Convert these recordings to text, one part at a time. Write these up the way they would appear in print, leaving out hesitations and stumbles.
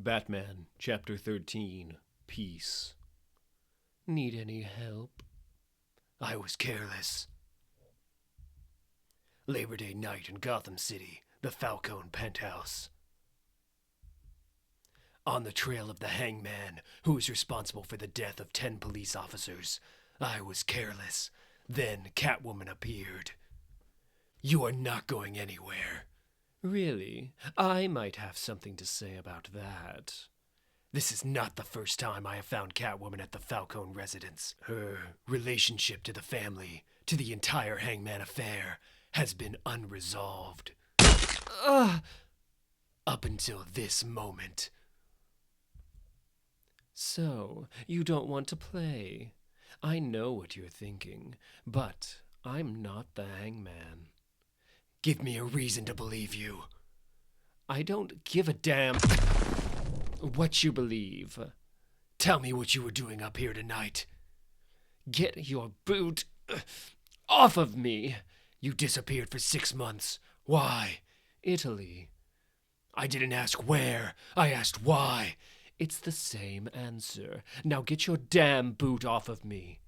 Batman, Chapter 13, Peace. Need any help? I was careless. Labor Day night in Gotham City, the Falcone penthouse. On the trail of the hangman, who was responsible for the death of 10 police officers, I was careless. Then Catwoman appeared. You are not going anywhere. Really? I might have something to say about that. This is not the first time I have found Catwoman at the Falcone residence. Her relationship to the family, to the entire Hangman affair, has been unresolved. Up until this moment. So, you don't want to play. I know what you're thinking, but I'm not the Hangman. Give me a reason to believe you. I don't give a damn what you believe. Tell me what you were doing up here tonight. Get your boot off of me. You disappeared for 6 months. Why? Italy. I didn't ask where. I asked why. It's the same answer. Now get your damn boot off of me.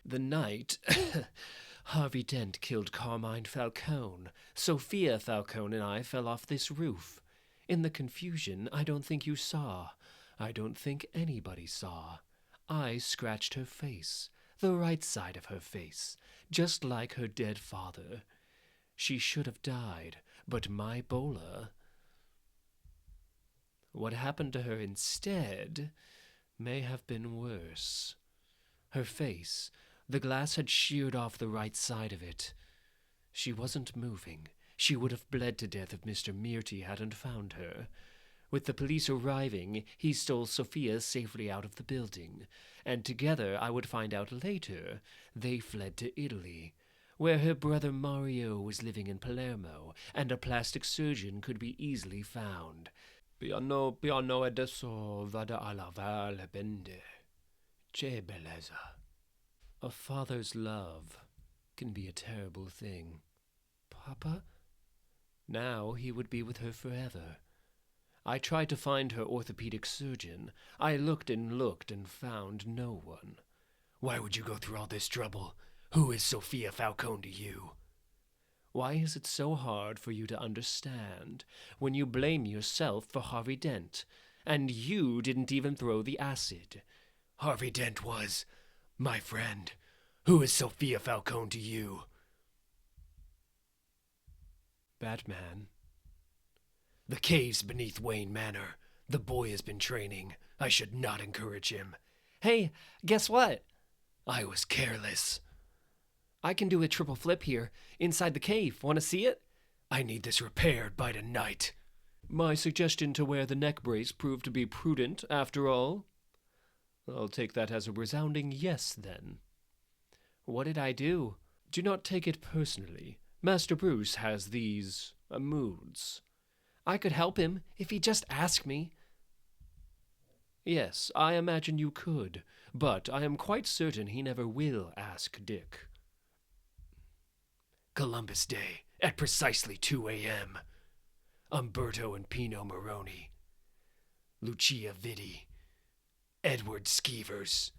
The night Harvey Dent killed Carmine Falcone, Sophia Falcone and I fell off this roof. In the confusion, I don't think you saw. I don't think anybody saw. I scratched her face, the right side of her face, just like her dead father. She should have died, but my bowler... What happened to her instead may have been worse. Her face, the glass had sheared off the right side of it. She wasn't moving. She would have bled to death if Mr. Myrti hadn't found her. With the police arriving, he stole Sophia safely out of the building, and together, I would find out later, they fled to Italy, where her brother Mario was living in Palermo, and a plastic surgeon could be easily found. Piano, piano adesso vada alla valle bende. Che bellezza. A father's love can be a terrible thing. Papa? Now he would be with her forever. I tried to find her orthopedic surgeon. I looked and found no one. Why would you go through all this trouble? Who is Sophia Falcone to you? Why is it so hard for you to understand when you blame yourself for Harvey Dent? And you didn't even throw the acid. Harvey Dent was my friend. Who is Sophia Falcone to you? Batman. The cave's beneath Wayne Manor. The boy has been training. I should not encourage him. Hey, guess what? I was careless. I can do a triple flip here, inside the cave. Want to see it? I need this repaired by tonight. My suggestion to wear the neck brace proved to be prudent, after all. I'll take that as a resounding yes, then. What did I do? Do not take it personally. Master Bruce has these moods. I could help him if he'd just ask me. Yes, I imagine you could, but I am quite certain he never will ask Dick. Columbus Day, at precisely 2 a.m. Umberto and Pino Moroni. Lucia Vitti. Edward Skeevers.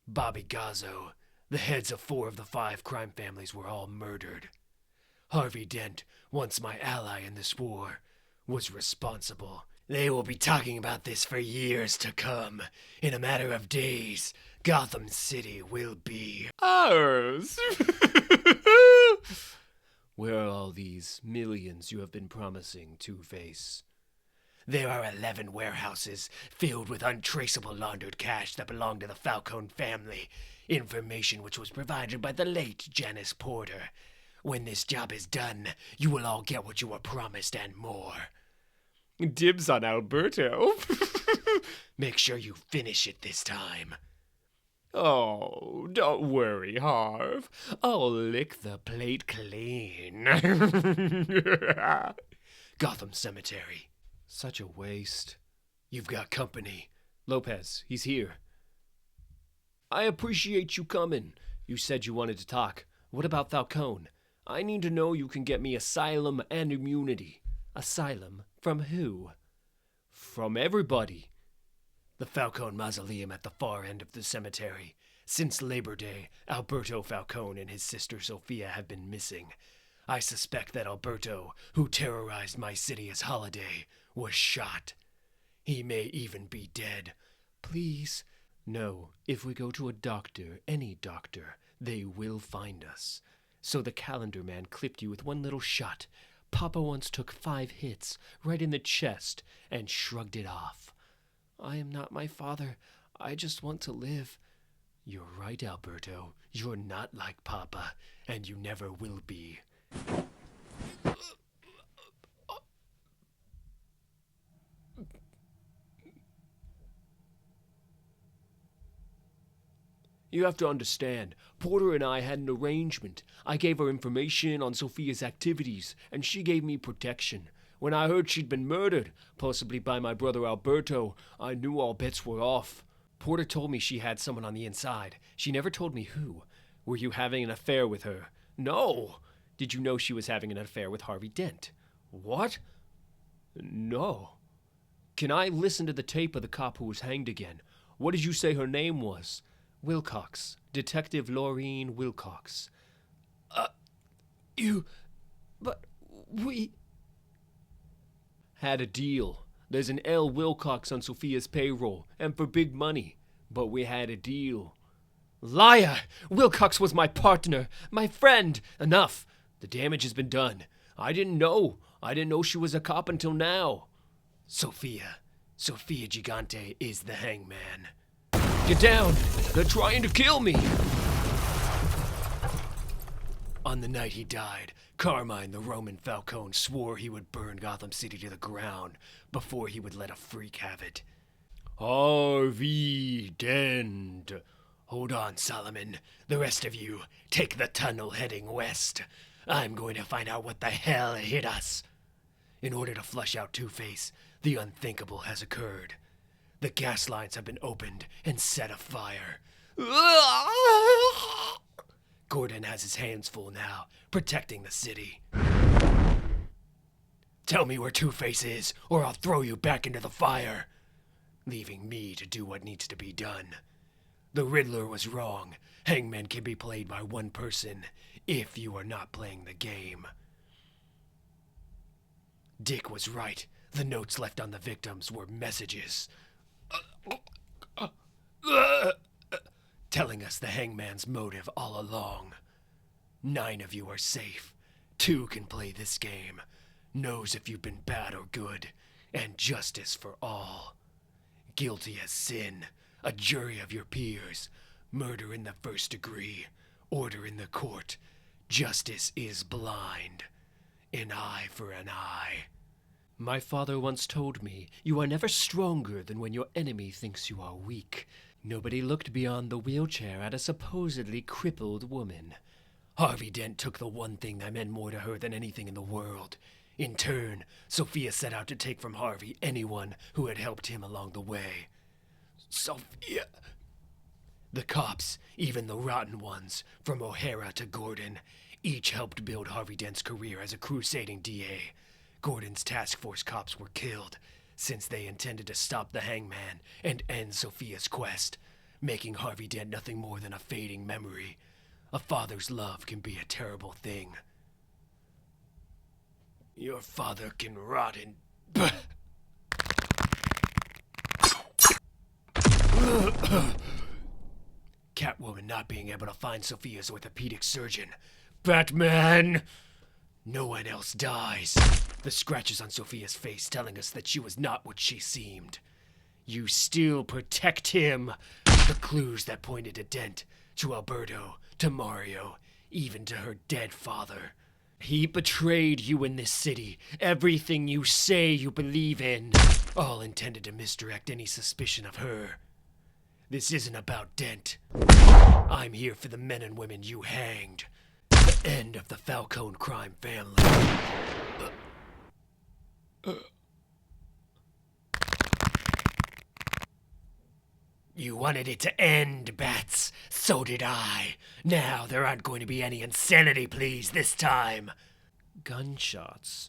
Bobby Gazzo. The heads of 4 of the 5 crime families were all murdered. Harvey Dent, once my ally in this war, was responsible. They will be talking about this for years to come. In a matter of days, Gotham City will be ours. Where are all these millions you have been promising, Two-Face? There are 11 warehouses filled with untraceable laundered cash that belong to the Falcone family, information which was provided by the late Janice Porter. When this job is done, you will all get what you were promised and more. Dibs on Alberto. Make sure you finish it this time. Oh, don't worry, Harv. I'll lick the plate clean. Gotham Cemetery. Such a waste. You've got company. Lopez, he's here. I appreciate you coming. You said you wanted to talk. What about Falcone? I need to know you can get me asylum and immunity. Asylum? From who? From everybody. The Falcone Mausoleum at the far end of the cemetery. Since Labor Day, Alberto Falcone and his sister Sophia have been missing. I suspect that Alberto, who terrorized my city as Holiday, was shot. He may even be dead. Please. No, if we go to a doctor, any doctor, they will find us. So the calendar man clipped you with one little shot. Papa once took 5 hits, right in the chest, and shrugged it off. I am not my father. I just want to live. You're right, Alberto. You're not like Papa, and you never will be. You have to understand, Porter and I had an arrangement. I gave her information on Sophia's activities, and she gave me protection. When I heard she'd been murdered, possibly by my brother Alberto, I knew all bets were off. Porter told me she had someone on the inside. She never told me who. Were you having an affair with her? No. Did you know she was having an affair with Harvey Dent? What? No. Can I listen to the tape of the cop who was hanged again? What did you say her name was? Wilcox. Detective Laureen Wilcox. But we had a deal. There's an L. Wilcox on Sophia's payroll, and for big money. But we had a deal. Liar! Wilcox was my partner, my friend. Enough. The damage has been done. I didn't know she was a cop until now. Sophia Gigante is the hangman. Get down! They're trying to kill me! On the night he died, Carmine the Roman Falcone swore he would burn Gotham City to the ground before he would let a freak have it. Harvey Dent. Hold on, Solomon. The rest of you, take the tunnel heading west. I'm going to find out what the hell hit us. In order to flush out Two-Face, the unthinkable has occurred. The gas lines have been opened and set afire. Gordon has his hands full now, protecting the city. Tell me where Two-Face is, or I'll throw you back into the fire, leaving me to do what needs to be done. The Riddler was wrong. Hangmen can be played by one person, if you are not playing the game. Dick was right. The notes left on the victims were messages. Telling us the hangman's motive all along. 9 of you are safe. 2 can play this game. Knows if you've been bad or good. And justice for all. Guilty as sin. A jury of your peers. Murder in the first degree. Order in the court. Justice is blind. An eye for an eye. My father once told me, you are never stronger than when your enemy thinks you are weak. Nobody looked beyond the wheelchair at a supposedly crippled woman. Harvey Dent took the one thing that meant more to her than anything in the world. In turn, Sophia set out to take from Harvey anyone who had helped him along the way. Sophia. The cops, even the rotten ones, from O'Hara to Gordon, each helped build Harvey Dent's career as a crusading DA. Gordon's task force cops were killed, since they intended to stop the hangman and end Sophia's quest, making Harvey Dent nothing more than a fading memory. A father's love can be a terrible thing. Your father can rot in... Catwoman not being able to find Sophia's orthopedic surgeon. Batman! No one else dies. The scratches on Sophia's face telling us that she was not what she seemed. You still protect him. The clues that pointed to Dent, to Alberto, to Mario, even to her dead father. He betrayed you in this city. Everything you say you believe in. All intended to misdirect any suspicion of her. This isn't about Dent. I'm here for the men and women you hanged. The end of the Falcone crime family. You wanted it to end, Bats. So did I. Now there aren't going to be any insanity pleas this time. Gunshots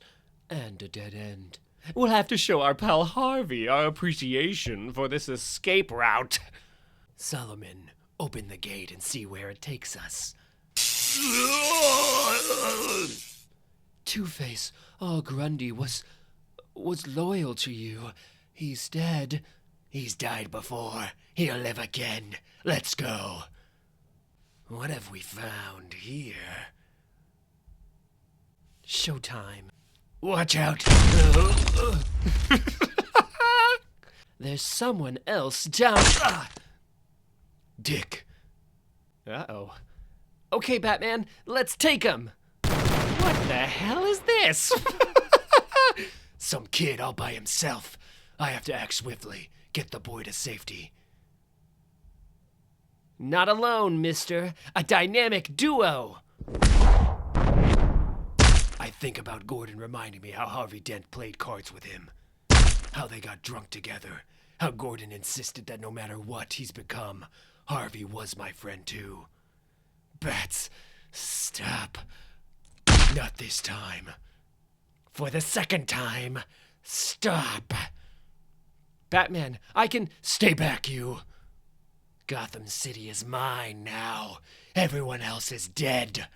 and a dead end. We'll have to show our pal Harvey our appreciation for this escape route. Solomon, open the gate and see where it takes us. Two-Face, Grundy was loyal to you. He's dead. He's died before. He'll live again. Let's go. What have we found here? Showtime. Watch out. There's someone else down. Dick. Uh-oh. Okay, Batman, let's take him. What the hell is this? Some kid all by himself. I have to act swiftly. Get the boy to safety. Not alone, mister. A dynamic duo. I think about Gordon reminding me how Harvey Dent played cards with him. How they got drunk together. How Gordon insisted that no matter what he's become, Harvey was my friend too. Bats, stop. Not this time. For the second time, stop. Batman, I can... Stay back, you. Gotham City is mine now. Everyone else is dead.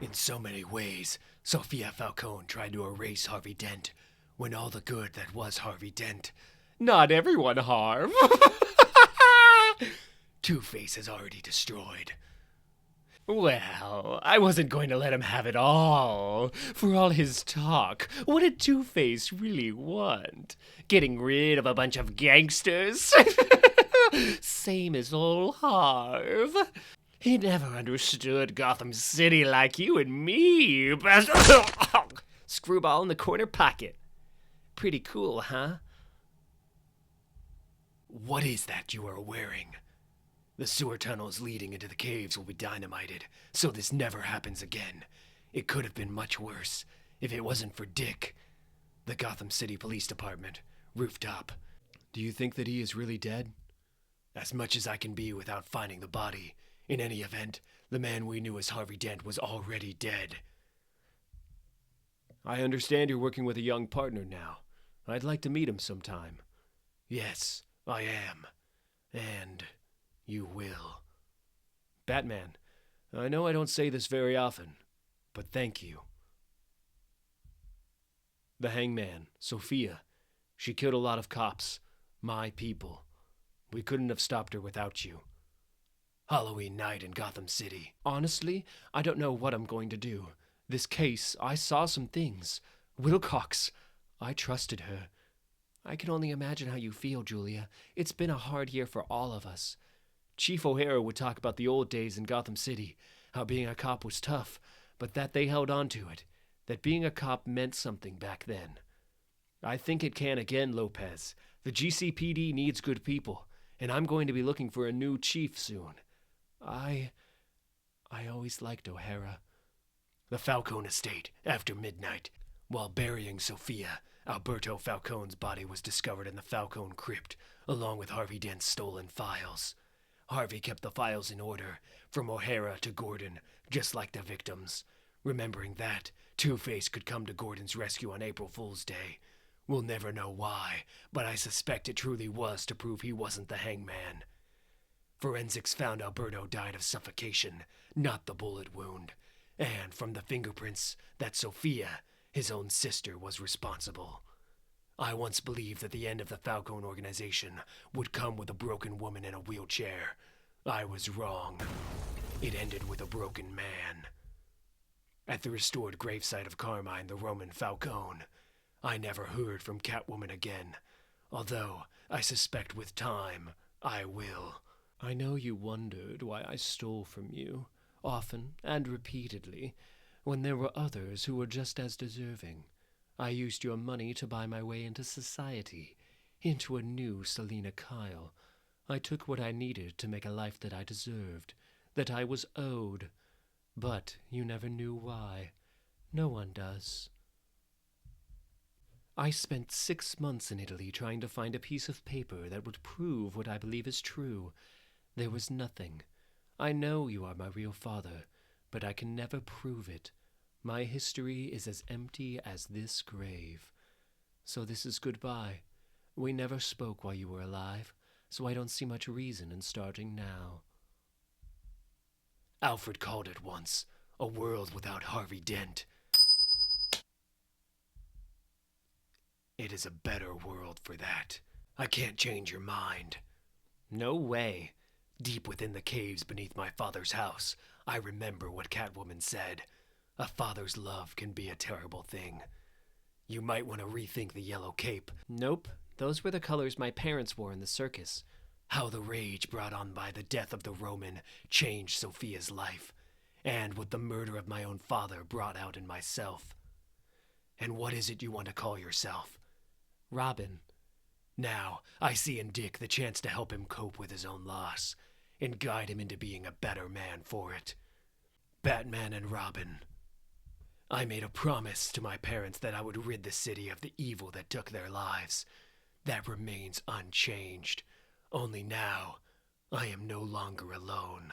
In so many ways, Sophia Falcone tried to erase Harvey Dent, when all the good that was Harvey Dent. Not everyone, Harv. Two-Face is already destroyed. Well, I wasn't going to let him have it all. For all his talk, what did Two-Face really want? Getting rid of a bunch of gangsters? Same as old Harv. He never understood Gotham City like you and me. Screwball in the corner pocket. Pretty cool, huh? What is that you are wearing? The sewer tunnels leading into the caves will be dynamited, so this never happens again. It could have been much worse if it wasn't for Dick. The Gotham City Police Department, rooftop. Do you think that he is really dead? As much as I can be without finding the body. In any event, the man we knew as Harvey Dent was already dead. I understand you're working with a young partner now. I'd like to meet him sometime. Yes, I am. And you will. Batman, I know I don't say this very often, but thank you. The hangman, Sophia. She killed a lot of cops. My people. We couldn't have stopped her without you. Halloween night in Gotham City. Honestly, I don't know what I'm going to do. This case, I saw some things. Wilcox, I trusted her. I can only imagine how you feel, Julia. It's been a hard year for all of us. Chief O'Hara would talk about the old days in Gotham City, how being a cop was tough, but that they held on to it, that being a cop meant something back then. I think it can again, Lopez. The GCPD needs good people, and I'm going to be looking for a new chief soon. I always liked O'Hara. The Falcone estate, after midnight. While burying Sophia, Alberto Falcone's body was discovered in the Falcone crypt, along with Harvey Dent's stolen files. Harvey kept the files in order, from O'Hara to Gordon, just like the victims. Remembering that, Two-Face could come to Gordon's rescue on April Fool's Day. We'll never know why, but I suspect it truly was to prove he wasn't the hangman. Forensics found Alberto died of suffocation, not the bullet wound. And from the fingerprints, that Sophia, his own sister, was responsible. I once believed that the end of the Falcone organization would come with a broken woman in a wheelchair. I was wrong. It ended with a broken man. At the restored gravesite of Carmine the Roman Falcone, I never heard from Catwoman again, although I suspect with time I will. I know you wondered why I stole from you, often and repeatedly, when there were others who were just as deserving. I used your money to buy my way into society, into a new Selina Kyle. I took what I needed to make a life that I deserved, that I was owed. But you never knew why. No one does. I spent 6 months in Italy trying to find a piece of paper that would prove what I believe is true. There was nothing. I know you are my real father, but I can never prove it. My history is as empty as this grave. So this is goodbye. We never spoke while you were alive, so I don't see much reason in starting now. Alfred called it once, a world without Harvey Dent. It is a better world for that. I can't change your mind. No way. Deep within the caves beneath my father's house, I remember what Catwoman said. A father's love can be a terrible thing. You might want to rethink the yellow cape. Nope, those were the colors my parents wore in the circus. How the rage brought on by the death of the Roman changed Sophia's life, and what the murder of my own father brought out in myself. And what is it you want to call yourself? Robin. Now, I see in Dick the chance to help him cope with his own loss, and guide him into being a better man for it. Batman and Robin. I made a promise to my parents that I would rid the city of the evil that took their lives. That remains unchanged. Only now, I am no longer alone.